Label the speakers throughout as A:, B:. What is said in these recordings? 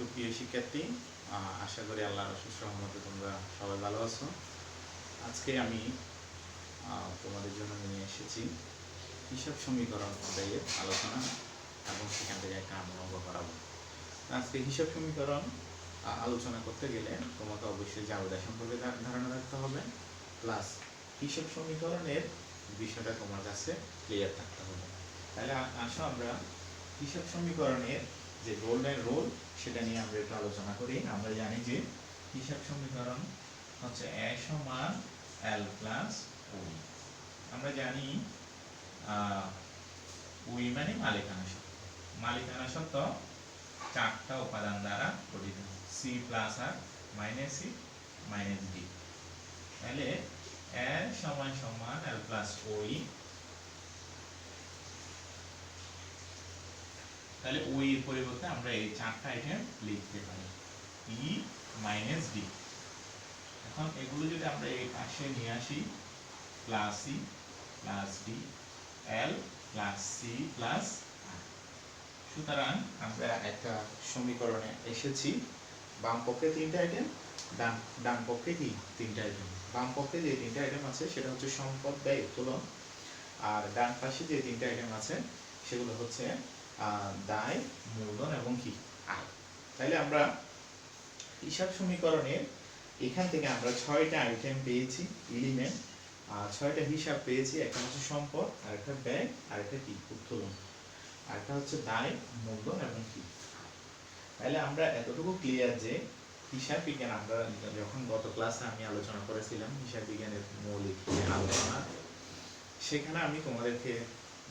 A: সুপ্রিয় শিক্ষার্থী, আশা করি আল্লাহর অশেষ রহমতে তোমরা সবাই ভালো আছো। আজকে আমি তোমাদের জন্য নিয়ে এসেছি হিসাব সমীকরণ অধ্যায়ের আলোচনা এবং সেখান থেকে একটা অঙ্ক করাবো। আজকে হিসাব সমীকরণ আলোচনা করতে গেলে তোমাকে অবশ্যই জাবেদা সম্পর্কে ধারণা রাখতে হবে, প্লাস হিসাব সমীকরণের বিষয়টা তোমার কাছে ক্লিয়ার থাকতে হবে। তাহলে আসো আমরা হিসাব সমীকরণের যে গোল্ডেন রুল সেটা নিয়ে আমরা একটু আলোচনা করি। আমরা জানি যে হিসাব সমীকরণ হচ্ছে a সমান l প্লাস ওই। আমরা জানি ওই মানে মালিকানা সত্ত্ব। মালিকানা সত্ত্ব চারটা উপাদান দ্বারা গঠিত, সি প্লাস আর মাইনাস সি মাইনাস ডি। তাহলে a সমান সমান l প্লাস ওই। তাহলে ওই এর পরিবর্তে আমরা এই চারটা আইটেম লিখতে পারি ই মাইনাস ডি। এখন এগুলো যদি আমরা এই পাশে নিয়ে আসি, প্লাস ই প্লাস ডি এল প্লাস সি প্লাস আর। সুতরাং আমরা একটা সমীকরণে এসেছি। বাম পক্ষে তিনটা আইটেম, ডান পক্ষে কি তিনটা আইটেম। বাম পক্ষে যে তিনটা আইটেম আছে সেটা হচ্ছে সম্পদ, ব্যয়, উত্তোলন। আর ডান পাশে যে তিনটা আইটেম আছে সেগুলো হচ্ছে দায়, মূলধন এবং কি আয়। তাইলে আমরা হিসাব সমীকরণের এখান থেকে আমরা 6টা আইটেম পেয়েছি, এলিমেন্ট, আর 6টা হিসাব পেয়েছি। একটা হচ্ছে সম্পদ, আরেকটা ব্যয়, আরেকটা কি উত্তোলন, আরেকটা হচ্ছে দায়, মূলধন এবং কি। তাহলে আমরা এতটুকু ক্লিয়ার যে হিসাব বিজ্ঞান, আমরা যখন গত ক্লাসে আমি আলোচনা করেছিলাম হিসাব বিজ্ঞানের মৌলিক আলোচনা, সেখানে আমি তোমাদেরকে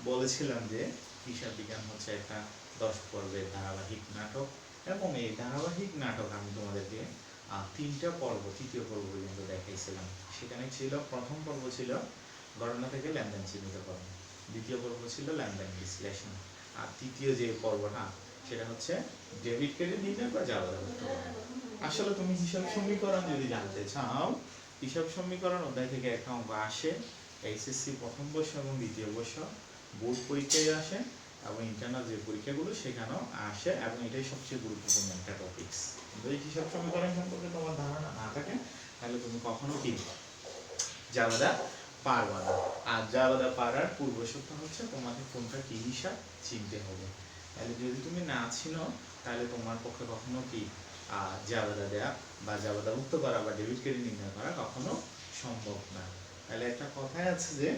A: বলেছিলাম যে হিসাব বিজ্ঞান হচ্ছে একটা 10 পর্বের ধারাবাহিক নাটক, এবং এই ধারাবাহিক নাটক আমি তোমাদেরকে 3টা পর্ব, তৃতীয় পর্ব পর্যন্ত দেখাইছিলাম। সেখানে ছিল প্রথম পর্ব ছিল গণনা থেকে লেনদেন চিহ্নিতকরণ, দ্বিতীয় পর্ব ছিল লেনদেন বিশ্লেষণ, আর তৃতীয় যে পর্বটা সেটা হচ্ছে ডেবিট ক্রেডিট নির্ণয় বা জাবেদা উত্তোলন। আসলে তুমি হিসাব সমীকরণ যদি জানতে চাও, হিসাব সমীকরণ অধ্যায় থেকে একটা অঙ্ক আসে এইচএসসি প্রথম বর্ষ এবং দ্বিতীয় বর্ষ বোর্ড পরীক্ষায় আসে, এবং ইন্টারনাল যে পরীক্ষাগুলো সেখানেও আসে, এবং এটাই সবচেয়ে গুরুত্বপূর্ণ একটা টপিকস। যদি হিসাব সমীকরণ সম্পর্কে তোমার ধারণা না থাকে তাহলে তুমি কখনো কি জাবেদা পারবা না। আর জাবেদা পারার পূর্ব শর্ত হচ্ছে তোমাকে কোনটা কি হিসাব চিনতে হবে। তাহলে যদি তুমি না চিনো তাহলে তোমার পক্ষে কখনো কি জাবেদা দেয়া বা জাবেদা মুক্ত করা বা ডেবিট ক্রেডিট নির্ণয় করা কখনো সম্ভব না। তাহলে একটা কথাই আছে যে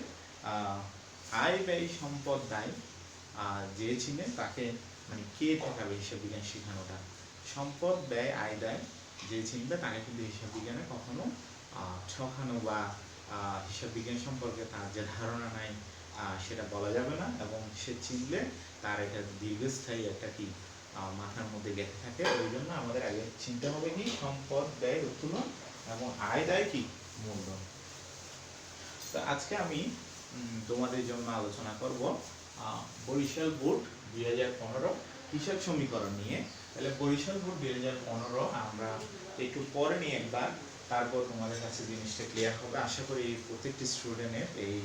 A: আয় ব্যয় সম্পদ দায়, যে চিনে তাকে মানে কে ঠকাবে হিসাব বিজ্ঞান শেখানোটা। সম্পদ, ব্যয়, আয়, দায় যে চিনবে তাকে কিন্তু হিসাব বিজ্ঞানে কখনো ঠকানো বা হিসাব বিজ্ঞান সম্পর্কে তার যে ধারণা নাই সেটা বলা যাবে না, এবং সে চিনলে তার একটা দীর্ঘস্থায়ী একটা কি মাথার মধ্যে গেঁথে থাকে। ওই জন্য আমাদের আগে চিনতে হবে কি সম্পদ, ব্যয়, উত্তোলন এবং আয়, দায় কি মূলধন। তো আজকে আমি তোমাদের জন্য আলোচনা করব বরিশাল বোর্ড 2015 হিসাব সমীকরণ নিয়ে। তাহলে বরিশাল বোর্ড 2015 আমরা একটু পরে নিয়ে একবার, তারপর তোমাদের কাছে জিনিসটা ক্লিয়ার হবে। আশা করি প্রত্যেকটি স্টুডেন্টের এই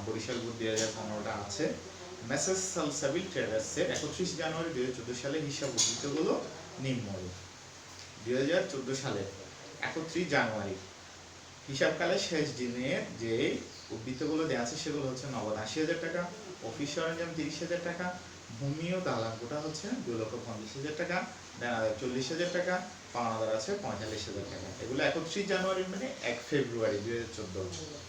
A: বরিশাল বোর্ড 2015টা আছে। মেসেজ সালসাবিল ট্রেডার্সের 31 জানুয়ারি 2014 সালে হিসাব উদ্ধৃতগুলো নিম্নরূপ। 2014 সালের 31 জানুয়ারি হিসাবকালের শেষ দিনে যে উদ্ধৃতগুলো দেওয়া আছে সেগুলো হচ্ছে নগদ 80,000 টাকা, অফিস সরঞ্জাম 30,000 টাকা, ভূমি ও দালান কোটা হচ্ছে 2,50,000 টাকা, দেনাদার 40,000 টাকা, পাওনাদার আছে 45,000 টাকা। এগুলো 31 জানুয়ারি মানে 1 ফেব্রুয়ারি 2014।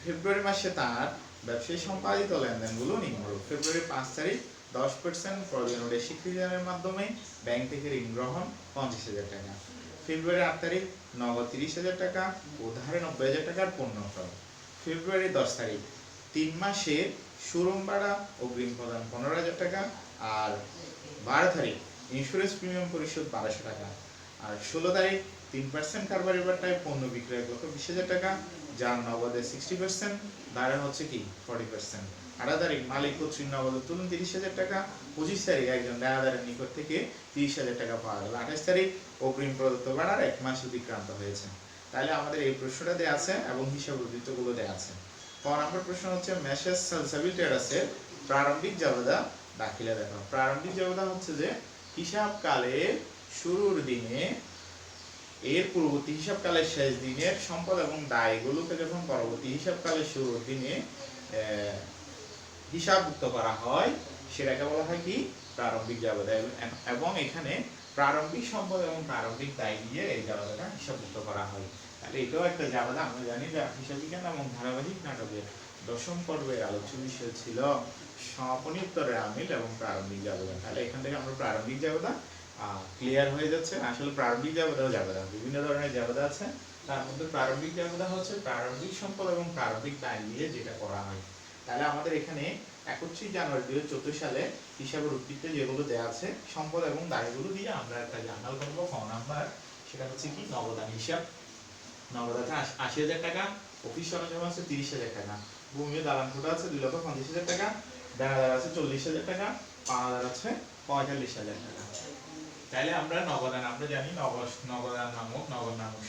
A: ফেব্রুয়ারি মাসে তার ব্যবসায়ী সম্পাদিত লেনদেনগুলো নিম্নরূপ। ফেব্রুয়ারি 5 তারিখ 10% প্রয়োজন নোটের স্বীকৃতিদানের মাধ্যমে ব্যাংক থেকে ঋণ গ্রহণ 50,000 টাকা। ফেব্রুয়ারি 8 তারিখ নগদ 30,000 টাকা, উধারে 90,000 টাকার পণ্য ক্রয়। ফেব্রুয়ারি 10 তারিখ 3 মাসের শোরুম ভাড়া অগ্রিম প্রদান 15,000 টাকা, আর 12 তারিখ ইন্স্যুরেন্স প্রিমিয়াম পরিশোধ 1200 টাকা, আর 16 তারিখ 3% কারবারি বাট্টায় পণ্য বিক্রয় 1,20,000 টাকা, যার নগদে 60%, দাঁড়ান হচ্ছে কি 40%। 18 তারিখ মালিক কর্তৃক নগদ উত্তোলন 30,000 টাকা। 25 তারিখ একজন দেনাদারের নিকট থেকে 30,000 টাকা পাওয়া গেল। 28 তারিখ অগ্রিম প্রদত্ত ভাড়ার 1 মাস অতিক্রান্ত হয়েছে। তাহলে আমাদের এই প্রশ্নটা দেওয়া আছে এবং হিসাব উদ্ধৃতগুলো দেওয়া আছে। 4 নম্বর প্রশ্ন হচ্ছে মেসেজ সালসাবিল ট্রেডার্সের প্রারম্ভিক জাবেদা দাখিলা দেখো। প্রারম্ভিক জাবেদা হচ্ছে যে হিসাবকালের শুরুর দিনে এর পূর্ববর্তী হিসাবকালের শেষ দিনের সম্পদ এবং দায়গুলোকে যখন পরবর্তী হিসাবকালের শুরুর দিনে হিসাবভুক্ত করা হয় সেটাকে বলা হয় কি প্রারম্ভিক জাবেদা। এবং এখানে প্রারম্ভিক সম্পদ এবং প্রারম্ভিক দায় দিয়ে এই জাবেদাটা হিসাবভুক্ত করা হয়। তাহলে এটাও একটা জাবেদা। আমরা জানি যে হিসাব বিজ্ঞান এবং ধারাবাহিক নাটকের দশম পর্বের আলোচ্য বিষয় ছিল সমাপনী উত্তরের আমিল এবং প্রারম্ভিক জাবেদা। তাহলে এখান থেকে আমরা প্রারম্ভিক জাবেদা ক্লিয়ার হয়ে যাচ্ছে। আসলে প্রারম্ভিক জাবেদা বিভিন্ন ধরনের জাবেদা আছে, তার মধ্যে প্রারম্ভিক জাবেদা হচ্ছে প্রারম্ভিক সম্পদ এবং প্রারম্ভিক দায় দিয়ে যেটা করা হয়। তাহলে আমাদের এখানে 31 জানুয়ারি 2014 সালে হিসাবের উৎপত্তি যেগুলো দেওয়া আছে সম্পদ এবং দায়গুলো দিয়ে আমরা একটা জার্নাল করবো ক নাম্বার, সেটা হচ্ছে কি নগদান হিসাব। নগদ আছে 80,000 টাকা, অফিস সরঞ্জাম আছে 30,000 টাকা, ভূমি দালান কোঠা আছে 2,50,000 টাকা, দেনাদার আছে 40,000 টাকা, পাওনাদার আছে 45,000 টাকা। তাহলে আমরা নগদান আমরা জানি নগদান নামক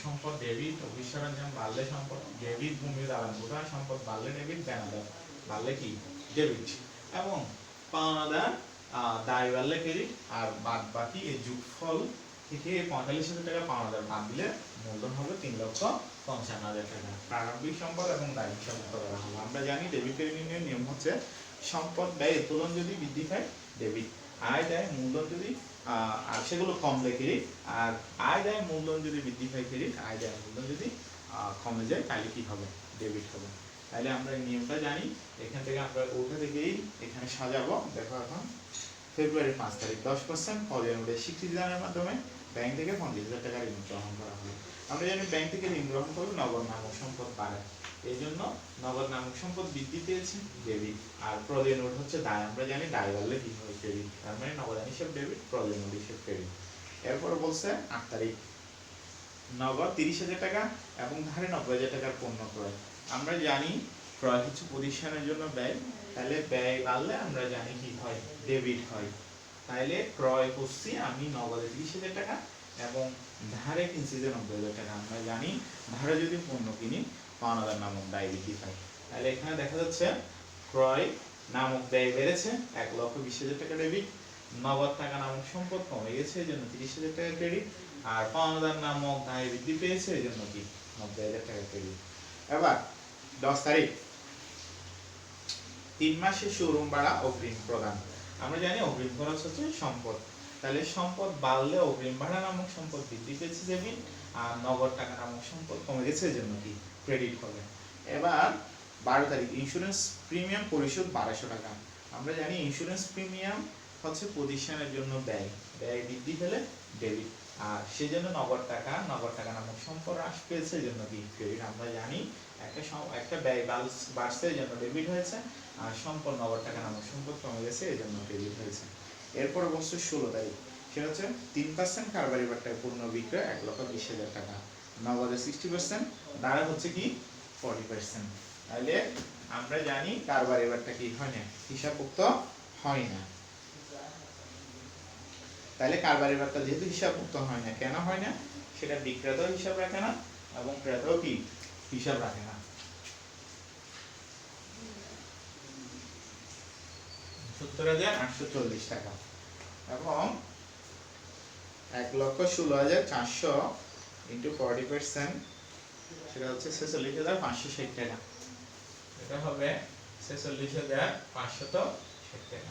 A: সম্পদ ডেবিট, অফিস সরঞ্জাম বাড়লে সম্পদ ডেবিট, ভূমি দালান কোঠা সম্পদ বাড়লে ডেবিট, দেনাদার বাড়লে কি ডেবিট, এবং পাওনাদার দায় বাড়লে ক্রেডিট, আর বাদ বাকি এই যোগফল থেকে 45,000 টাকা পাওনাদার বাদ দিলে মূলধন হবে 3,55,000 টাকা। প্রারম্ভিক সম্পদ এবং দায় হিসাবভুক্ত করা হলো। আমরা জানি ডেবিট ক্রেডিটের নিয়ম হচ্ছে সম্পদ ব্যয় উত্তোলন যদি বৃদ্ধি পায় ডেবিট, আয় দায় মূলধন যদি আর সেগুলো কমলে ক্রেডিট, আর আয় দায় মূলধন যদি বৃদ্ধি পায় ক্রেডিট, আয় দায় মূলধন যদি কমে যায় তাহলে কি হবে ডেবিট হবে। তাহলে আমরা এই নিয়মটা জানি। এখান থেকে আমরা ওটা থেকেই এখানে সাজাবো। দেখো এখন ফেব্রুয়ারি 5 তারিখ 10% পদের স্বীকৃতি দানের মাধ্যমে ব্যাংক থেকে 50,000 টাকা ঋণ গ্রহণ করা হলো। আমরা জানি ব্যাংক থেকে ঋণ গ্রহণ করলে নগদ নামক সম্পদ বাড়ে, এই জন্য নগদ নামক সম্পদ বৃদ্ধি পেয়েছে ডেবিট, আর প্রদেয় নোট হচ্ছে দায়। আমরা জানি দায় বাড়লে কি হয় ক্রেডিট, তার মানে নগদান হিসেব ডেবিট, প্রদেয় নোট হিসেব ক্রেডিট। এরপর বলছে 8 তারিখ নগদ 30,000 টাকা এবং ধারে 90,000 টাকার পণ্য ক্রয়। আমরা জানি ক্রয় কিছু প্রতিষ্ঠানের জন্য ব্যয়, তাহলে ব্যয় বাড়লে আমরা জানি কি হয় ডেবিট হয়। তাহলে ক্রয় করছি আমি নগদে 30,000 টাকা এবং ধারে কিনছি যে 90,000 টাকা। আমরা জানি ধারে যদি পণ্য কিনি পাওনাদার নামক দায় বৃদ্ধি পায়। তাহলে এখানে দেখা যাচ্ছে ক্রয় নামক ব্যয় বেড়েছে 1,20,000 টাকা ডেবিট, নগদ টাকা নামক সম্পদ কমে গেছে এই জন্য 30,000 টাকা ক্রেডিট, আর পাওনাদার নামক দায় বৃদ্ধি পেয়েছে এই জন্য কি 90,000 টাকা ক্রেডিট। এবার 10 তারিখ 3 মাসের শোরুম ভাড়া অগ্রিম প্রদান। আমরা জানি অগ্রিম খরচ হচ্ছে সম্পদ, তাহলে সম্পদ বাড়লে অগ্রিম ভাড়া নামক সম্পদ বৃদ্ধি পেয়েছে ডেবিট, আর নগদ টাকা নামক সম্পদ কমে গেছে এই জন্য কি ক্রেডিট হবে। এবার 12 তারিখ ইন্স্যুরেন্স প্রিমিয়াম পরিশোধ 1200 টাকা। আমরা জানি ইন্স্যুরেন্স প্রিমিয়াম হচ্ছে প্রতিষ্ঠানের জন্য ব্যয় বৃদ্ধি পেলে ডেবিট, আর সেই জন্য নগদ টাকা নামক সম্পদ হ্রাস পেয়েছে এই জন্য কি ক্রেডিট। আমরা জানি একটা ব্যয় বাড়ছে এই জন্য ডেবিট হয়েছে, আর সম্পদ নগদ টাকা নামক সম্পদ কমে গেছে এই জন্য ক্রেডিট হয়েছে। এরপর বলছে 16 তারিখ সেটা হচ্ছে 3% কারবারি বাট্টায় পূর্ণ বিক্রয় 1,20,000 টাকা, নগদে 60%, দাঁড়া হচ্ছে কি 40%। তাহলে আমরা জানি কারবারি বাট্টা কি হয় না হিসাবভুক্ত হয় না। তাহলে কারবারি বাট্টা যেহেতু হিসাবভুক্ত হয় না, কেন হয় না সেটা বিক্রেতাও হিসাব রাখে না এবং ক্রেতাও কি হিসাব রাখে না। 70,840 টাকা এবং 1,16,400 ইন্টু 40% সেটা হচ্ছে 46,560 টাকা। এটা হবে 46,560 টাকা।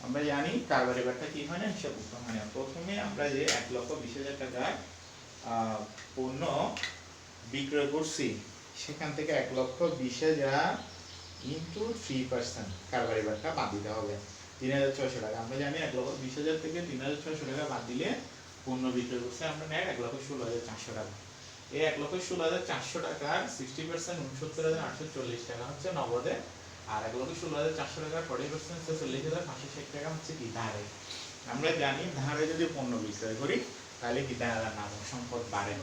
A: আমরা জানি কারবারি বাট্টা কি হয় না হিসাবভুক্ত হয় না। প্রথমে আমরা যে 1,20,000 টাকায় পণ্য বিক্রয় করছি সেখান থেকে 1,20,000 ইন্টু 3% কারবারি বাট্টা বাদ দিতে হবে 3,600 টাকা। আমরা জানি 1,20,000 থেকে 3,600 টাকা বাদ দিলে পণ্য বিক্রয় করছে আমরা নেট 1,16,400 টাকা। এই 1,16,400 টাকার 60% 69,840 টাকা হচ্ছে নগদে, আর 1,16,400 টাকার 40% 46,560 টাকা হচ্ছে কি ধারে। আমরা জানি ধারে যদি পণ্য বিক্রয় করি তাহলে কি দেনাদার নামক সম্পদ বাড়ে,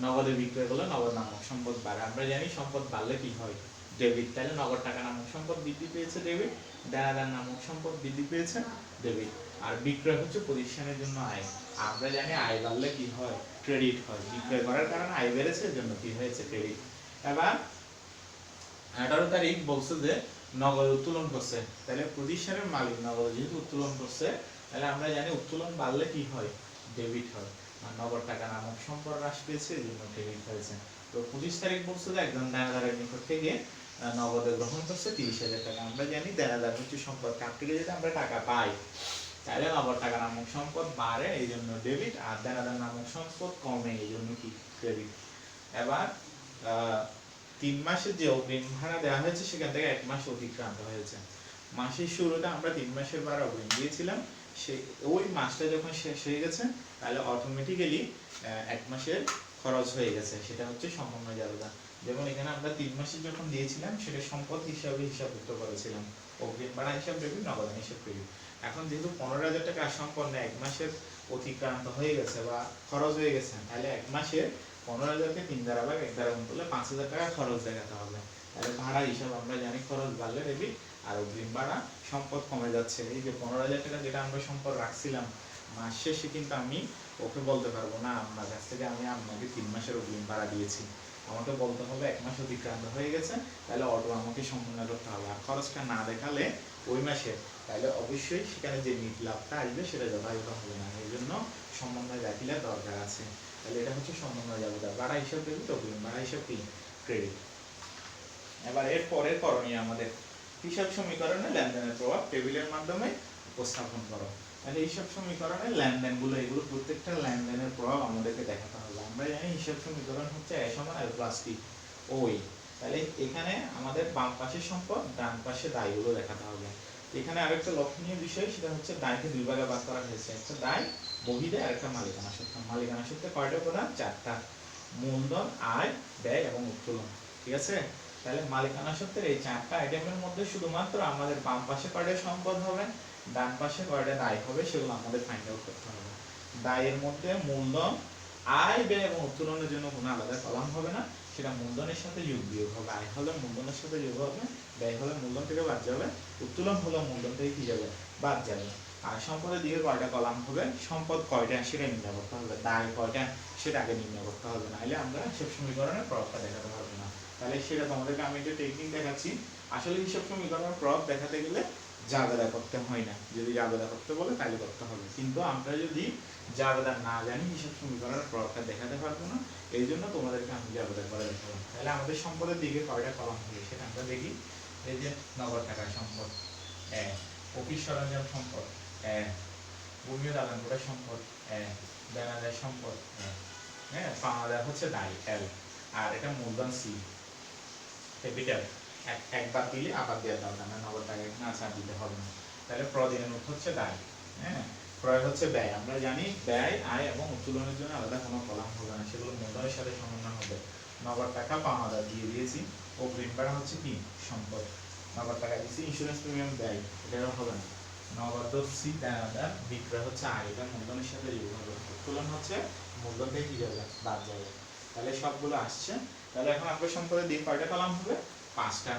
A: নগদে বিক্রয় করলে নগদ নামক সম্পদ বাড়ে। আমরা জানি সম্পদ বাড়লে কি হয় ডেবিট, তাহলে নগদ টাকা নামক সম্পদ বৃদ্ধি পেয়েছে ডেবিট, দেনাদার নামক সম্পদ বৃদ্ধি পেয়েছে ডেবিট, আর বিক্রয় হচ্ছে প্রতিষ্ঠানের জন্য আয়। আমরা জানি আয় বাড়লে কি হয় ক্রেডিট হয়, বিক্রয় করার কারণে আয় বেড়েছে এর জন্য কি হয়েছে ক্রেডিট। এবার 18 তারিখ বলছে যে নগদ উত্তোলন করছে, তাহলে প্রতিষ্ঠানের মালিক নগদ যেহেতু উত্তোলন করছে তাহলে আমরা জানি উত্তোলন বাড়লে কি হয়, ডেবিট হয়। আর নগদ টাকা নামক সম্পদ হ্রাস পেয়েছে, এই জন্য ডেবিট হয়েছে। তো 25 তারিখ বলছে যে একজন দেনাদারের নিকট থেকে নগদে গ্রহণ করছে 30,000 টাকা। আমরা জানি দেনাদার হচ্ছে সম্পদ, কার থেকে যদি আমরা টাকা পাই তাহলে নগদ টাকা নামক সম্পদ বাড়ে, এই জন্য ডেবিট, আর দেনাদার নামক সম্পদ কমে, এই জন্য কি ক্রেডিট। এবার 3 মাসের যে অগ্রিম ভাড়া দেওয়া হয়েছে সেখান থেকে 1 মাস অতিক্রান্ত হয়েছে। মাসের শুরুতে আমরা 3 মাসের ভাড়া অগ্রিম দিয়েছিলাম, সে ওই মাসটা যখন শেষ হয়ে গেছে তাহলে অটোমেটিক্যালি 1 মাসের খরচ হয়ে গেছে, সেটা হচ্ছে সমন্বয় জাবেদা। যেমন এখানে আমরা 3 মাসের যখন দিয়েছিলাম সেটা সম্পদ হিসাবে হিসাবভুক্ত করেছিলাম, অগ্রিম ভাড়া হিসাব ডেবিট, নগদান হিসাব ক্রেডিট। এখন যেহেতু 15,000 টাকা সম্পন্ন 1 মাসের অতিক্রান্ত হয়ে গেছে বা খরচ হয়ে গেছে, তাহলে 1 মাসের 15,000কে 3 দ্বারা ভাগ 1 দ্বারা গুণ করলে 5,000 টাকা খরচ দেখাতে হবে। তাহলে ভাড়া হিসাব আমরা জানি খরচ বাড়লে ডেবিট, আর অগ্রিম ভাড়া সম্পদ কমে যাচ্ছে। এই যে 15,000 টাকা যেটা আমরা সম্পদ রাখছিলাম, মাস শেষে কিন্তু আমি ওকে বলতে পারবো না আপনার কাছ থেকে আমি আপনাকে 3 মাসের অগ্রিম ভাড়া দিয়েছি, আমাকে বলতে হবে 1 মাস অতিক্রান্ত হয়ে গেছে, তাহলে অটো আমাকে সম্পূর্ণ করতে হবে। আর খরচটা না দেখালে ওই মাসে, তাহলে অবশ্যই সেখানে যে নিট লাভটা আসবে সেটা যথাযথ হবে না, এই জন্য সমন্বয় দাখিলের দরকার আছে। তাহলে এটা হচ্ছে সমন্বয় জাবেদা, ভাড়া হিসাব ডেবিট, অগ্রিম ভাড়া হিসাব কি ক্রেডিট। এবার এর পরের করণীয় আমাদের হিসাব সমীকরণে লেনদেনের প্রভাব টেবিলের মাধ্যমে উপস্থাপন করো। তাহলে হিসাব সমীকরণে লেনদেনগুলো, এগুলো প্রত্যেকটা লেনদেনের প্রভাব আমাদেরকে দেখাতে হবে। আমরা জানি হিসাব সমীকরণ হচ্ছে a সমান l প্লাস t ওই। তাহলে এখানে আমাদের বাম পাশের সম্পদ, ডান পাশে দায়গুলো দেখাতে হবে। এখানে আরেকটা লক্ষণীয় বিষয়, সেটা হচ্ছে দায়কে দুই ভাগে ভাগ করা হয়েছে, একটা দায় বহিদায় আর একটা মালিকানা সত্ত্ব। মালিকানা সত্ত্বে কয়টা প্রধান? 4টা, মূলধন, আয়, ব্যয় এবং উত্তোলন। ঠিক আছে? তাহলে মালিকানা সত্ত্বের এই 4টা আইটেমের মধ্যে শুধুমাত্র আমাদের বাম পাশে কয়টা সম্পদ হবে, ডান পাশে কয়টা দায় হবে, সেগুলো আমাদের ফাইন্ড আউট করতে হবে। দায়ের মধ্যে মূলধন, আয়, ব্যয় এবং উত্তোলনের জন্য কোনো আলাদা কলাম হবে না, সেটা মূলধনের সাথে যোগ বিয়োগ হবে। আয় হলে মূলধনের সাথে যোগ হবে, ব্যয় হলে মূলধন থেকে বাদ যাবে, উত্তোলন হলে মূলধন থেকে কি যাবে, বাদ যাবে। আর সম্পদের দিকে কয়টা কলাম হবে, সম্পদ কয়টা সেটা নির্ণয় করতে হবে, দায় কয়টা সেটা আগে নির্ণয় করতে হবে, নাহলে আমরা হিসাব সমীকরণের প্রভাবটা দেখাতে পারবো না। তাহলে সেটা তোমাদেরকে আমি একটা টেকনিক দেখাচ্ছি। আসলে হিসাব সমীকরণের প্রভাব দেখাতে গেলে জাবেদা করতে হয় না, যদি জাবেদা করতে বলে তাহলে করতে হবে, কিন্তু আমরা যদি জাবেদা না জানি হিসাব সমীকরণের প্রভাবটা দেখাতে পারবো না, এই জন্য তোমাদেরকে আমি জাবেদা করে দেখাবো। তাহলে আমাদের সম্পদের দিকে কয়টা কলাম হবে সেটা আমরা দেখি। এই যে নগদ টাকার সম্পদ অফিস সরঞ্জাম সম্পদ, ভূমি ও দালান কোঠার সম্পদ, দেনাদার সম্পদ, হ্যাঁ, পাওনাদার হচ্ছে দায় এল, আর এটা মূলধন সি, ক্যাপিটাল একবার দিলে আবার দেওয়ার দরকার না, নগদ টাকা এখানে আছে আর দিতে হবে না। তাহলে প্রদিনের হচ্ছে দায়, হ্যাঁ, ক্রয় হচ্ছে ব্যয়। আমরা জানি ব্যয়, আয় এবং উত্তোলনের জন্য আলাদা কোনো কলাম হবে না, সেগুলো মূলধনের সাথে সমন্বয় হবে। নগদ টাকা পাওনাদার দিয়ে দিয়েছি, অগ্রিম ভাড়া হচ্ছে কি সম্পদ, নগদ টাকা দিয়েছি, ইন্স্যুরেন্স প্রিমিয়াম ব্যয়, এটাও হবে না। নগদ সি দেনাদার, বিক্রয় হচ্ছে আয়, এটা মূলধনের সাথে যোগ হবে, উত্তোলন হচ্ছে মূলধন থেকে কি যাবে, বাদ যাবে। তাহলে সবগুলো আসছে। তাহলে এখন আপনার সম্পদের দিকে কয়টা কলাম হবে, 5টা।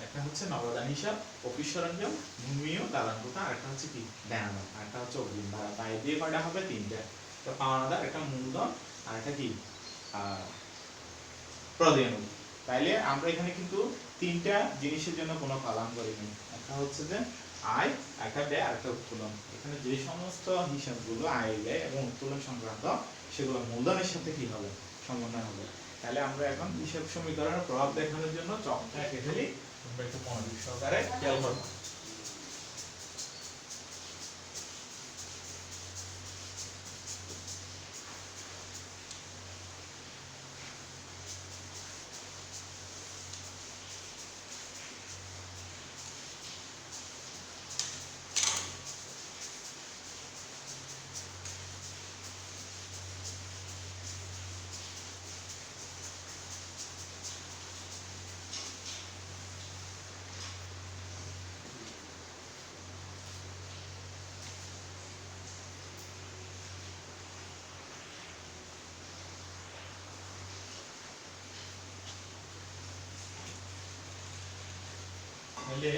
A: একটা হচ্ছে নগদান হিসাব, অফিস সরঞ্জাম, ভূমি ও দালান কোঠা, আর একটা হচ্ছে কি দেনাদার, আর একটা হচ্ছে অগ্রিম ভাড়া। দায় দিয়ে কয়টা হবে, 3টা। তো পাওনাদার, একটা মূলধন, আর একটা কি প্রদেয়। তাইলে আমরা এখানে কিন্তু 3টা জিনিসের জন্য কোনো কলাম করিনি, একটা হচ্ছে যে আয়, একটা ব্যয়, আর একটা উত্তোলন। এখানে যে সমস্ত হিসাবগুলো আয়, ব্যয় এবং উত্তোলন সংক্রান্ত, সেগুলো মূলধনের সাথে কি হবে, সমন্বয় হবে। তাহলে আমরা এখন হিসাব সমীকরণের প্রভাব দেখানোর জন্য চকটা এঁকে ফেলি, তোমরা একটু মনোযোগ সহকারে খেয়াল করো। তাহলে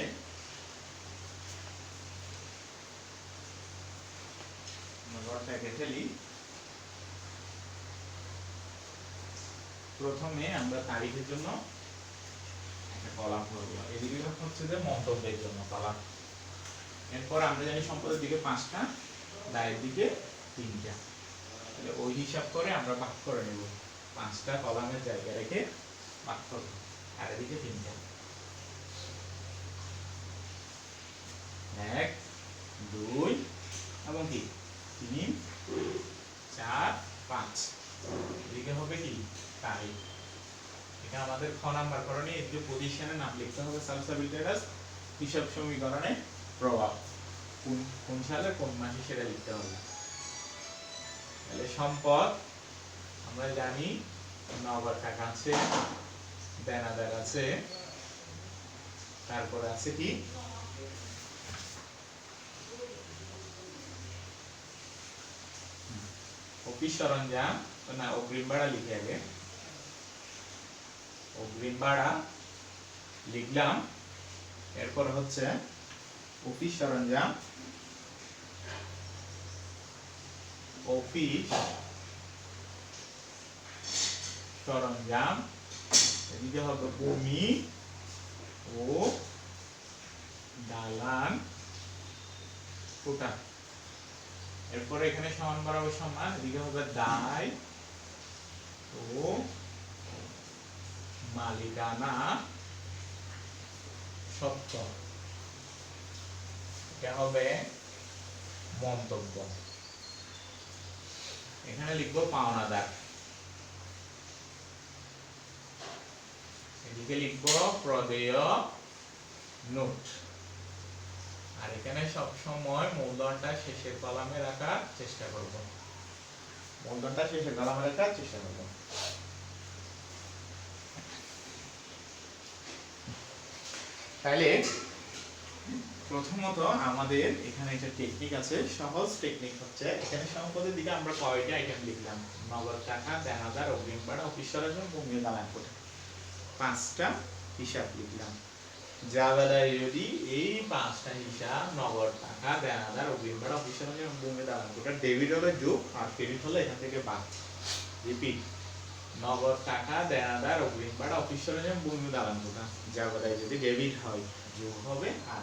A: ঘরটা এঁকে ফেলি। প্রথমে আমরা তারিখের জন্য একটা কলাম করব, এদিকে হচ্ছে যে মন্তব্যের জন্য কলাম। এরপর আমরা জানি সম্পদের দিকে 5টা, দায়ের দিকে 3টা। তাহলে ওই হিসাব করে আমরা ভাগ করে নেব, 5টা কলামের জায়গা রেখে ভাগ করব, আর এদিকে 3টা। 1 2 এবং কি 3 4 5, এদিকে হবে কি তারিখ। এখানে আমাদের খ নাম্বার করণে এদিকে পজিশনের নাম লিখতে হবে, সাবসাবিলিটাস হিসাব সমীকরণে প্রভাব কোন সালে কোন মাসে সেটা লিখতে হবে। তাহলে সম্পদ আমরা জানি নগদ টাকা আছে, দেনাদার আছে, তারপরে আছে কি অফিস সরঞ্জাম, না অগ্রিম ভাড়া লিখে আগে, অগ্রিম ভাড়া লিখলাম। এরপর হচ্ছে অফিস সরঞ্জাম, অফিস সরঞ্জাম, এদিকে হবে ভূমি ও দালান কোটা। এরপরে এখানে সমান বরাবর সমান, এদিকে হবে দায় ও মালিকানা সত্ত্ব, এটা হবে মন্তব্য। এখানে লিখবো পাওনাদার, এদিকে লিখবো প্রদেয় নোট। আর এখানে সব সময় মূলধনটা শেষের কলামে রাখার চেষ্টা করব, মূলধনটা শেষের কলামে রাখার চেষ্টা করব। তাহলে প্রথমত আমাদের এখানে একটা টেকনিক আছে, সহজ টেকনিক হচ্ছে এখানে সম্পদের দিকে আমরা কয়টা আইটেম লিখলাম, নগদ টাকা, দেনাদার, অগ্রিম ভাড়া, অফিস সরঞ্জাম, ভূমি ও দালান কোটা, 5টা হিসাব লিখলাম। জাবেদায় যদি এই 5টা হিসাব নগদ টাকা, দেনাদার, অগ্রিম ভাড়া, অফিস সরঞ্জাম, ভূমি ও দালান কোটা, ডেবিট হলে যোগ আর ক্রেডিট হলে এখান থেকে বাদ। রিপিট, নগদ টাকা, দেনাদার, অগ্রিম ভাড়া, অফিস সরঞ্জাম, ভূমি ও দালান কোটা, জাবেদায় যদি ডেবিট হয় যোগ হবে, আর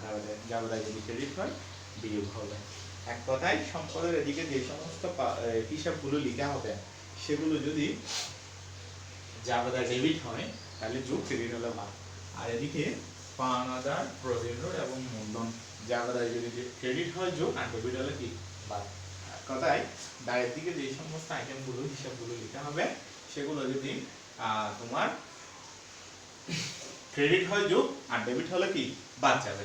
A: জাবেদায় যদি ক্রেডিট হয় বিয়োগ হবে। এক কথায় সম্পদের এদিকে যে সমস্ত হিসাবগুলো লেখা হবে সেগুলো যদি জাবেদায় ডেবিট হয় তাহলে যোগ, ক্রেডিট হলে বাদ। আর এদিকে পাওনাদার, প্রদেয় নোট এবং মূলধন, জাবেদায় যদি ক্রেডিট হয় যোগ, আর ডেবিট হলে কি বাদ। এক কথায় দায়ের দিকে যে সমস্ত আইটেমগুলো হিসাবগুলো লেখা হবে সেগুলো যদি তোমার ক্রেডিট হয় যোগ, আর ডেবিট হলে কি বাদ যাবে।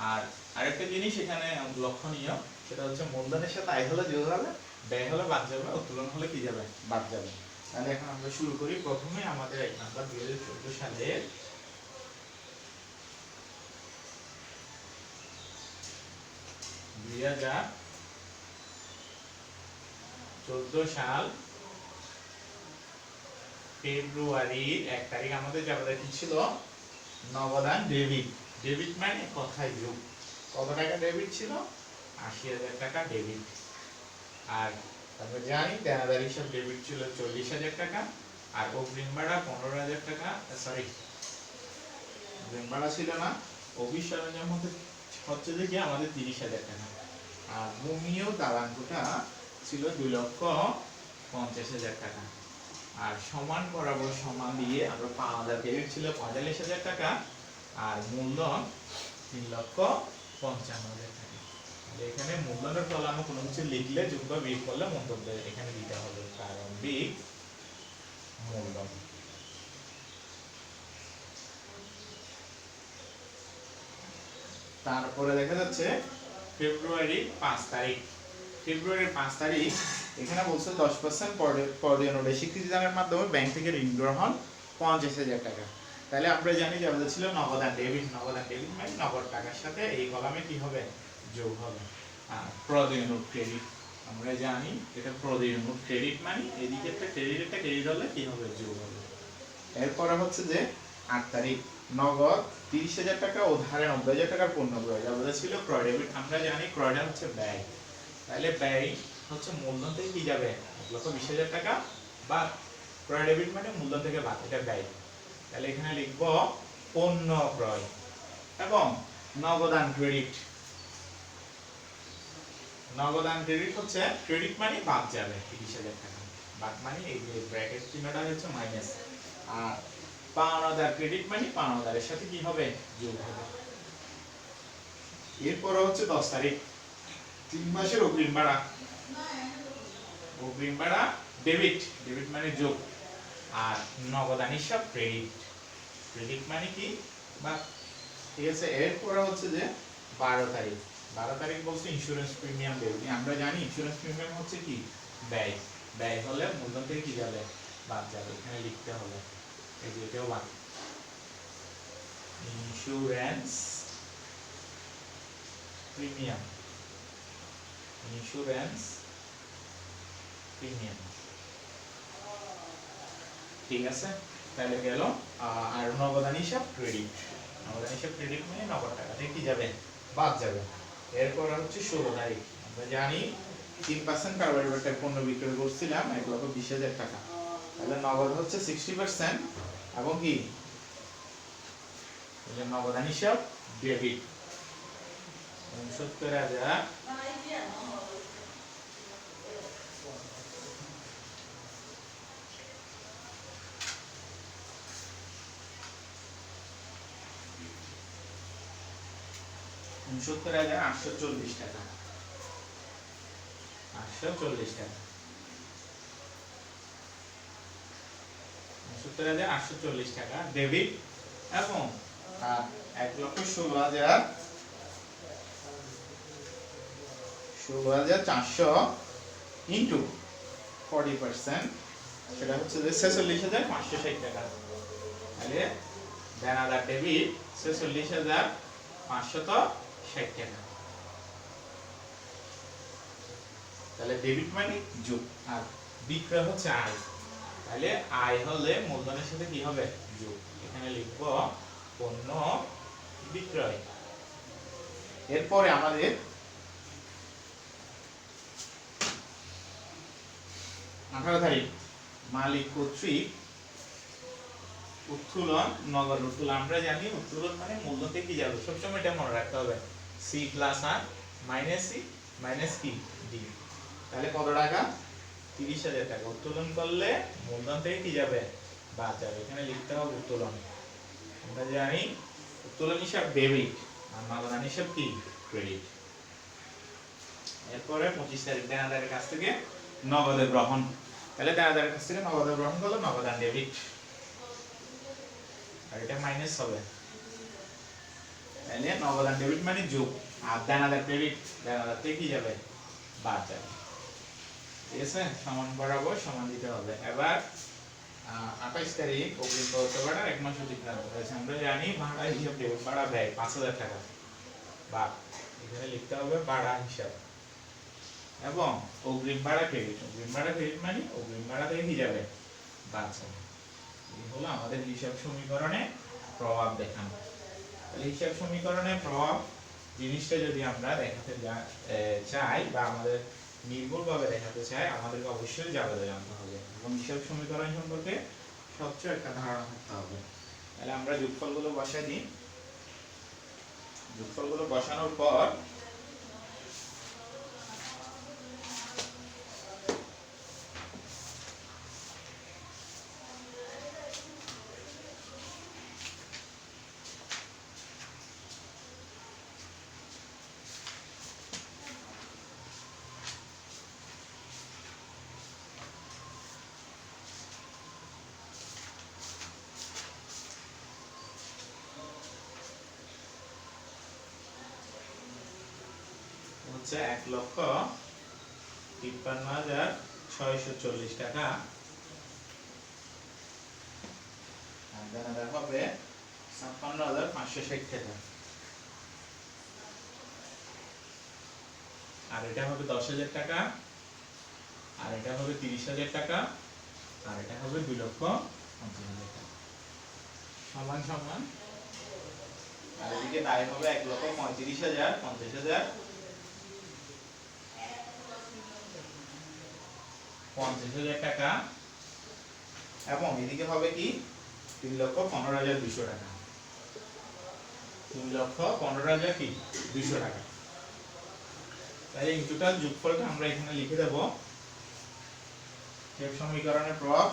A: আর আরেকটা জিনিস এখানে লক্ষণীয়, সেটা হচ্ছে মূলধনের সাথে আয় হলে যোগ হবে, ব্যয় হলে বাদ যাবে, উত্তোলন হলে কি যাবে বাদ যাবে। তাহলে এখন আমরা শুরু করি। প্রথমে আমাদের 1 নাম্বার 2014 সালের সাল ফেব্রুয়ারির 1 তারিখ আমাদের জাবেদা কি ছিল, নগদান ডেবিট। ডেবিট মানে কথায় যোগ, কত টাকা ডেবিট ছিল, 80,000 টাকা ডেবিট। আর আমরা জানি দেনাদার হিসাব ডেবিট ছিল 40,000 টাকা, আর অগ্রিম ভাড়া 15,000 টাকা, সরি অগ্রিম ভাড়া ছিল না, অফিস সরঞ্জাম হচ্ছে যে কি আমাদের 30,000 টাকা, আর ভূমি ও দালান কোটা ছিল 2,50,000 টাকা। আর সমান বরাবর সমান দিয়ে আমরা পাওনাদার ডেবিট ছিল 45,000 টাকা, আর মূলধন 3,55,000 টাকা। এখানে মূলধনের কলামে কোনো কিছু লিখলে যোগ বা বিয়োগ করলে মন্তব্য এখানে দিতে হবে, প্রারম্ভিক মূলধন। তারপরে দেখা যাচ্ছে ফেব্রুয়ারির 5 তারিখ, ফেব্রুয়ারির 5 তারিখ এখানে বলছে 10% পর্যায় নোটে স্বীকৃতিদানের মাধ্যমে ব্যাংক থেকে ঋণ গ্রহণ 50,000 টাকা। তাহলে আমরা জানি যে আমাদের ছিল নগদান ডেবিট, নগদান ডেবিট মানে নগদ টাকার সাথে এই কলামে কি হবে যোগ হবে। আর প্রদেয় নোট ক্রেডিট, আমরা জানি এটা প্রদেয় নোট ক্রেডিট মানে এদিকে একটা ক্রেডিট হলে কি হবে যোগ হবে। এরপরে হচ্ছে যে 8 তারিখ নগদ 30,000 টাকা ও ধারে 90,000 টাকার পণ্য ক্রয়, আমাদের ছিল ক্রয় ডেবিট। আমরা জানি ক্রয়টা হচ্ছে ব্যয়, তাহলে ব্যয় হচ্ছে মূলধন থেকে কি যাবে 1,20,000 টাকা, বা ক্রয় ডেবিট মানে মূলধন থেকে বাদ, এটা ব্যয়। তাহলে এখানে লিখব পণ্য ক্রয় এবং নগদান ক্রেডিট, নগদান ক্রেডিট হচ্ছে ক্রেডিট মানে বাদ যাবে 30,000 টাকা, বাদ মানে এই যে ব্র্যাকেট চিহ্নটা হচ্ছে মাইনাস, আর পাওনাদার ক্রেডিট মানে পাওনাদারের সাথে কি হবে যোগ হবে। এরপর হচ্ছে 10 তারিখ 3 মাসের অগ্রিম ভাড়া, অগ্রিম ভাড়া ডেবিট, ডেবিট মানে যোগ, আর নগদান হিসাব ক্রেডিট, ক্রেডিট মানে কি বা, ঠিক আছে। এরপর হচ্ছে যে 12 তারিখ, 12 তারিখ বলছে ইন্স্যুরেন্স প্রিমিয়াম দেবে। আমরা জানি ইন্স্যুরেন্স প্রিমিয়াম হচ্ছে কি ব্যয়, ব্যয় হলে মূলধন থেকে কি যাবে বাদ যাবে, এখানে লিখতে হবে এই যে এটাও বাদ, ইন্স্যুরেন্স প্রিমিয়াম, ইন্স্যুরেন্স প্রিমিয়াম, ঠিক আছে। তাহলে গেল। আর নগদান হিসাব ক্রেডিট, নগদান হিসাব ক্রেডিট মানে নগদ টাকা থেকে কি যাবে বাদ যাবে। এরপর হচ্ছে 16 তারিখ, আমরা জানি 3% কারবারি বাটার পণ্য বিক্রয় করছিলাম 1,20,000 টাকা, তাহলে নগদ হচ্ছে 60% এবং কি নগদান হিসাব ডেবিট 69,000 69,840 টাকা, 840 টাকা, 69,840 টাকা ডেবিট এবং 1,16,400 ইন্টু 40%, সেটা হচ্ছে যে 46,560 টাকা। তাহলে দেনাদার ডেবিট 46,560 টাকা। তাহলে ডেবিট মানে যোগ, আর বিক্রয় হচ্ছে আয়, তাহলে আয় হলে মূলধনের সাথে কি হবে যোগ, এখানে লিখব পণ্য বিক্রয়। এরপরে আমাদের 18 তারিখ মালিক কর্তৃক উত্তোলন, নগদ উত্তোলন। আমরা জানি উত্তোলন মানে মূলধন থেকে কি যাবে, সবসময় এটা মনে রাখতে হবে, সি প্লাস আর মাইনাস সি মাইনাস কি ডি। তাহলে কত টাকা 30,000 টাকা উত্তোলন করলে মূলধন থেকে কি যাবে বাদ যাবে, এখানে লিখতে হবে উত্তোলন। আমরা জানি উত্তোলন হিসাব ডেবিট আর নগদান হিসাব কি ক্রেডিট। এরপরে 25 তারিখ দেনাদারের কাছ থেকে নগদে গ্রহণ, তাহলে দেনাদারের কাছ থেকে নগদে গ্রহণ করলে নগদান ডেবিট, আর এটা মাইনাস হবে, তাহলে নগদান ডেবিট মানে যোগ, আর দেনাদার ক্রেডিট, দেনাদার থেকে কি যাবে বাদ যাবে, ঠিক আছে। সমান বরাবর সমান দিতে হবে। এবার 28 তারিখ অগ্রিম প্রদত্ত ভাড়ার 1 মাস অতিক্রান্ত হয়েছে। আমরা জানি ভাড়া হিসাব ডেবিট, ভাড়া ব্যয় 5,000 টাকা, বা এখানে লিখতে হবে ভাড়া হিসাব, এবং অগ্রিম ভাড়া ক্রেডিট, অগ্রিম ভাড়া ক্রেডিট মানে অগ্রিম ভাড়া থেকে কি যাবে বাদ যাবে। এই হলো আমাদের হিসাব সমীকরণে প্রভাব দেখানো। তাহলে হিসাব সমীকরণে প্রভাব জিনিসটা যদি আমরা দেখাতে চাই বা আমাদের নির্ভুলভাবে দেখাতে চাই, আমাদেরকে অবশ্যই জাবেদা জানতে হবে এবং হিসাব সমীকরণ সম্পর্কে স্বচ্ছ একটা ধারণা থাকতে হবে। তাহলে আমরা যোগফলগুলো বসাই দিই। যোগফলগুলো বসানোর পর হচ্ছে 1,53,640 টাকা, আর দেনাদার হবে 56,560 টাকা, আর এটা হবে 10,000 টাকা, আর এটা হবে 30,000 টাকা, আর এটা হবে 2,50,000 টাকা, সমান সমান। আর এদিকে দায় হবে 1,35,000, 50,000, 50,000 টাকা, এবং এদিকে হবে কি 3,15,200 টাকা, 3,15,200 টাকা। তাহলে ইন টোটাল যোগফলটা আমরা এখানে লিখে দেব হিসাব সমীকরণের প্রভাব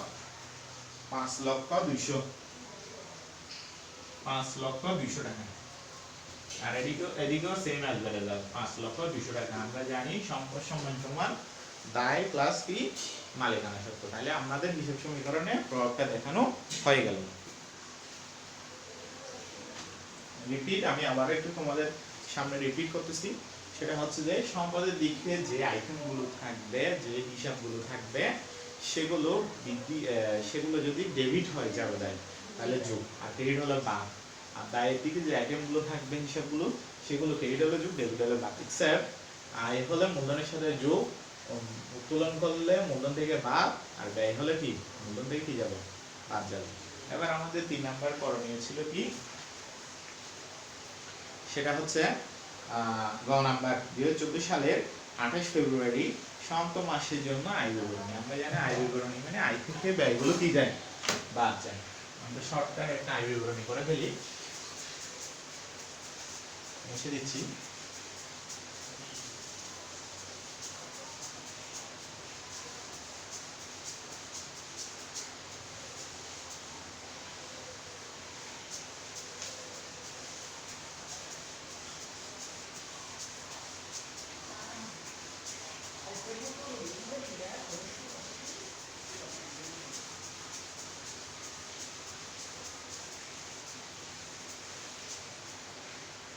A: 5,200,000 টাকা। আর এদিকেও সেম আসবে রেজাল্ট 5,200,000 টাকা। আমরা জানি সম্পদ সমান সমান দায় প্লাস কি মালিকানা সত্ত্ব। তাহলে আমাদের হিসাব সমীকরণে প্রভাবটা দেখানো হয়ে গেল। রিপিট, আমি আবার একটু তোমাদের সামনে রিপিট করতেছি। সেটা হচ্ছে যে সম্পদের দিকে যে আইটেমগুলো থাকবে, যে হিসাবগুলো থাকবে, সেগুলো যদি ডেবিট হয়ে যাবে দায়, তাহলে যোগ, আর ক্রেডিট হলে বাদ। আর দায়ের দিকে যে আইটেমগুলো থাকবে, হিসাবগুলো, সেগুলো ক্রেডিট হলে যোগ, ডেবিট হলে বাদ। এক্সেপ্ট আয় হলে মূলধনের সাথে যোগ, উত্তোলন করলে মূলধন থেকে বাদ, আর ব্যয় হলে কি মূলধন থেকে কি যাবে, বাদ যাবে। এবার আমাদের 3 নাম্বার করণীয় ছিল কি, সেটা হচ্ছে গ নাম্বার 2014 সালের 28 ফেব্রুয়ারি সমাপ্ত মাসের জন্য আয় বিবরণী। আমরা জানি আয় বিবরণী মানে আয় থেকে ব্যয়গুলো কি যায়, বাদ যায়। আমরা শর্টকাট একটা আয় বিবরণী করে ফেলি, মুছে দিচ্ছি।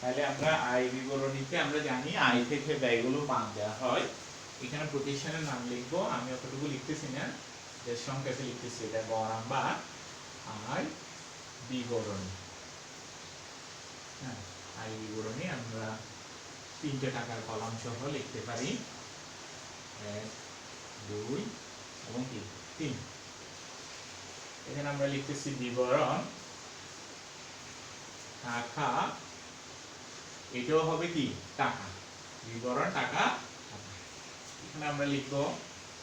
A: তাহলে আমরা আয় বিবরণীতে আমরা জানি আয় থেকে ব্যয়গুলো বাদ দেওয়া হয়। এখানে প্রতিষ্ঠানের নাম লিখবো, আমি অতটুকু লিখতেছি না, যে সংখ্যাতে লিখতেছি। এটা গ নাম্বার আয় বিবরণী। হ্যাঁ, আয় বিবরণী আমরা 3টে টাকার কলাম সহ লিখতে পারি, 1, 2 এবং 3। এখানে আমরা লিখতেছি বিবরণ টাকা, এটাও হবে কি টাকা, বিবরণ টাকা। এখানে আমরা লিখবো,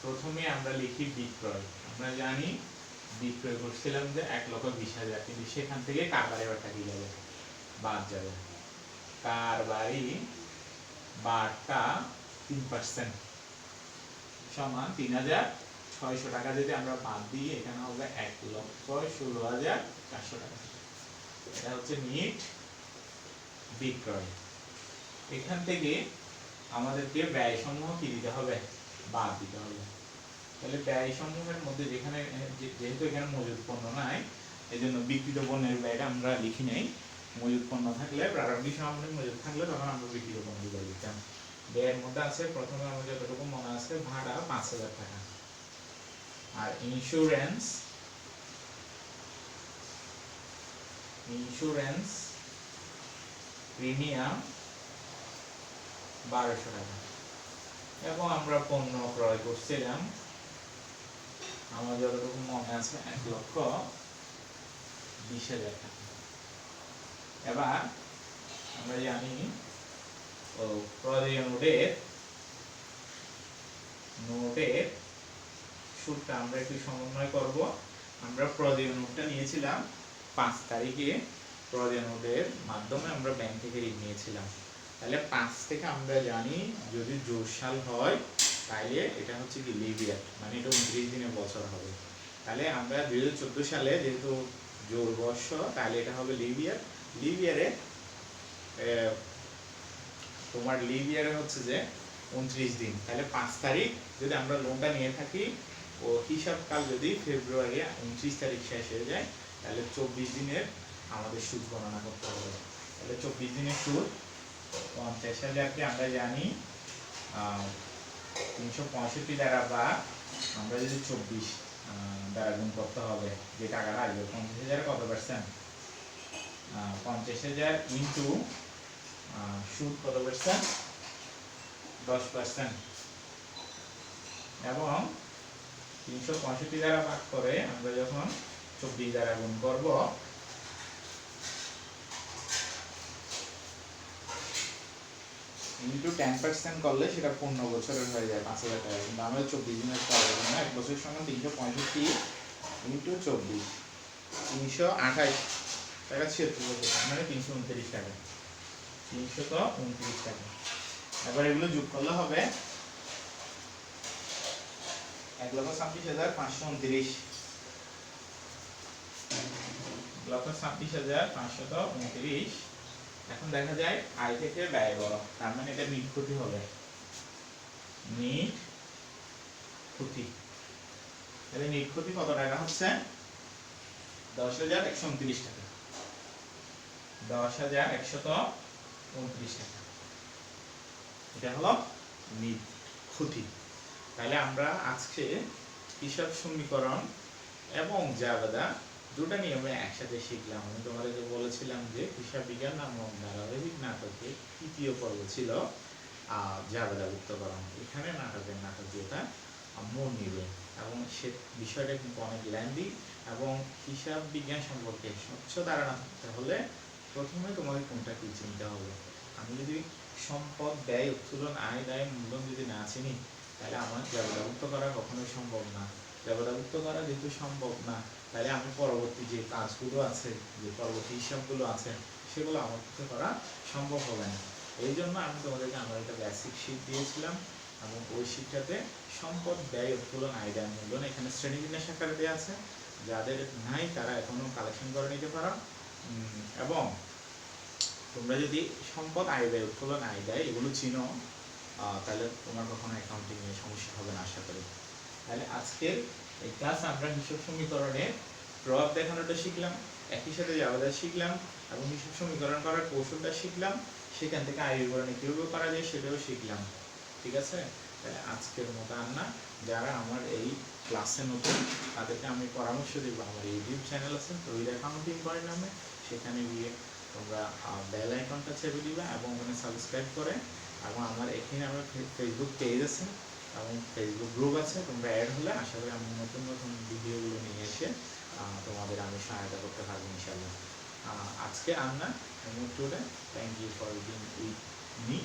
A: প্রথমে আমরা লিখি বিক্রয়। আমরা জানি বিক্রয় করছিলাম যে 1,20,000, কিন্তু সেখান থেকে কারবারি বারটা কি যাবে, বাদ যাবে। কারবারি বারটা 3% সমান 3,600 টাকা। যদি আমরা বাদ দিই, এখানে হবে 1,16,400 টাকা। এটা হচ্ছে নিট বিক্রয়। এখান থেকে আমাদেরকে ব্যয় সমূহ কি দিতে হবে, বাদ দিতে হবে। তাহলে ব্যয় সমূহের মধ্যে যেহেতু এখানে মজুদ পণ্য নাই, এই জন্য বিক্রিত পণ্যের ব্যয়টা আমরা লিখি নাই। মজুদ পণ্য থাকলে, প্রারম্ভিক সামগ্রী মজুদ থাকলে তখন আমরা বিক্রিত পণ্য ব্যয় লিখতাম। ব্যয়ের মধ্যে আছে প্রথমে আমার যতটুকু মনে আছে, ভাড়া 5,000 টাকা, আর ইন্স্যুরেন্স প্রিমিয়াম 1,200 টাকা। এবং আমরা পণ্য ক্রয় করছিলাম, আমার যতটুকু মনে আছে, 1,20,000 টাকা। এবার আমরা জানি প্রদেয় নোটের সুদটা আমরা একটু সমন্বয় করব। আমরা প্রদেয় নোটটা নিয়েছিলাম 5 তারিখে, প্রদেয় নোটের মাধ্যমে আমরা ব্যাংক থেকে ঋণ নিয়েছিলাম। তাহলে 5 থেকে আমরা জানি যদি জোড় সাল হয়, তাহলে এটা হচ্ছে কি লিভ ইয়ার, মানে এটা 29 দিনের বছর হবে। তাহলে আমরা 2014 সালে যেহেতু জোড় বর্ষ, তাহলে এটা হবে লিভ ইয়ার। লিভ ইয়ারে তোমার লিভ ইয়ারে হচ্ছে যে 29 দিন। তাহলে 5 তারিখ যদি আমরা লোনটা নিয়ে থাকি, ও হিসাবকাল যদি ফেব্রুয়ারি 29 তারিখ শেষ হয়ে যায়, তাহলে 24 দিনের আমাদের সুদ গণনা করতে হবে। তাহলে 24 দিনের সুদ 50,000-কে আমরা জানি 365 দ্বারা, বা আমরা যদি 24 দ্বারা গুণ করতে হবে, যে টাকাটা আসবে 50,000 কত পার্সেন্ট, 50,000 ইন্টু সুদ কত পার্সেন্ট, 10%। এবং 365 দ্বারা ভাগ করে আমরা যখন 24 দ্বারা গুণ করব, ইন্টু 10% করলে সেটা 15 বছরের হয়ে যায় 5,000 টাকা। কিন্তু আমরা 24 দিনের পাবো না। এক বছরের সমান 365 ইন্টু 24, 328 টাকা 76 বছর, মানে 329 টাকা, 329 টাকা। এবার এগুলো যোগ করলে হবে 1,26,529, 1,26,529। এখন দেখা যায় আয় থেকে ব্যয় বড়, তার মানে এটা নিট ক্ষতি হবে, নিট ক্ষতি। তাহলে নিট ক্ষতি কত টাকা হচ্ছে? 10,129 টাকা, 10,129 টাকা। এটা হলো নিট ক্ষতি। তাহলে আমরা আজকে হিসাব সমীকরণ এবং জাবেদা দুটো নিয়মে একসাথে শিখলাম। আমি তোমাদেরকে বলেছিলাম যে হিসাব বিজ্ঞান নামক ধারাবাহিক নাটকের তৃতীয় পর্ব ছিল জাবেদাভুক্তকরণ। এখানে নাটকীয়তা মোড় নিবে এবং সে বিষয়টা কিন্তু অনেক ল্যান্ডি এবং হিসাব বিজ্ঞান সম্পর্কে স্বচ্ছ ধারণা থাকতে হলে প্রথমে তোমাকে কোনটা কি চিনতে হবে। আমি যদি সম্পদ, ব্যয়, উত্তোলন, আয়, দায়, মূলধন যদি না চিনি, তাহলে আমার জাবেদাভুক্ত করা কখনোই সম্ভব না। জাবেদাভুক্ত করা যেহেতু সম্ভব না, তাহলে আমি পরবর্তী যে কাজগুলো আছে, যে পরবর্তী হিসাবগুলো আছে, সেগুলো আমার পক্ষে করা সম্ভব হবে না। এই জন্য আমি তোমাদেরকে আমার একটা বেসিক শীট দিয়েছিলাম এবং ওই শীটটাতে সম্পদ, ব্যয়, উত্তোলন, আয়, দায়, মূলধন এখানে শ্রেণীবিন্যাস আকারে দেওয়া আছে। যাদের নাই তারা এখনো কালেকশন করে নিতে পারো। এবং তোমরা যদি সম্পদ, আয়, ব্যয়, উত্তোলন, আয়, দায় এগুলো চিনো, তাহলে তোমার কখনো অ্যাকাউন্টিং নিয়ে সমস্যা হবে না আশা করি। তাহলে আজকের এই ক্লাস আমরা হিসাব সমীকরণের প্রভাব দেখানোটা শিখলাম, একই সাথে জাবেদা শিখলাম এবং হিসাব সমীকরণ করার কৌশলটা শিখলাম। সেখান থেকে আয় বিবরণী কীভাবে করা যায় সেটাও শিখলাম। ঠিক আছে? তাহলে আজকের মতো আর না, যারা আমার এই ক্লাসে নতুন তাদেরকে আমি পরামর্শ দেব, আমার ইউটিউব চ্যানেল আছে তৈরি অ্যাকাউন্টিং পয়েন্ট নামে, সেখানে গিয়ে তোমরা বেল আইকনটা চেপে দিবা এবং ওখানে সাবস্ক্রাইব করে, এবং আমার এখানে আমার ফেসবুক পেজ আছে এবং ফেসবুক গ্রুপ আছে। তোমরা অ্যাড হলে আশা করি আমি নতুন নতুন ভিডিওগুলো নিয়ে এসে তোমাদের আমি সহায়তা করতে পারবো ইনশাল্লাহ। আজকে আর না, today thank you for being with me.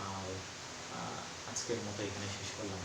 A: আর আজকের মতো এখানে শেষ করলাম।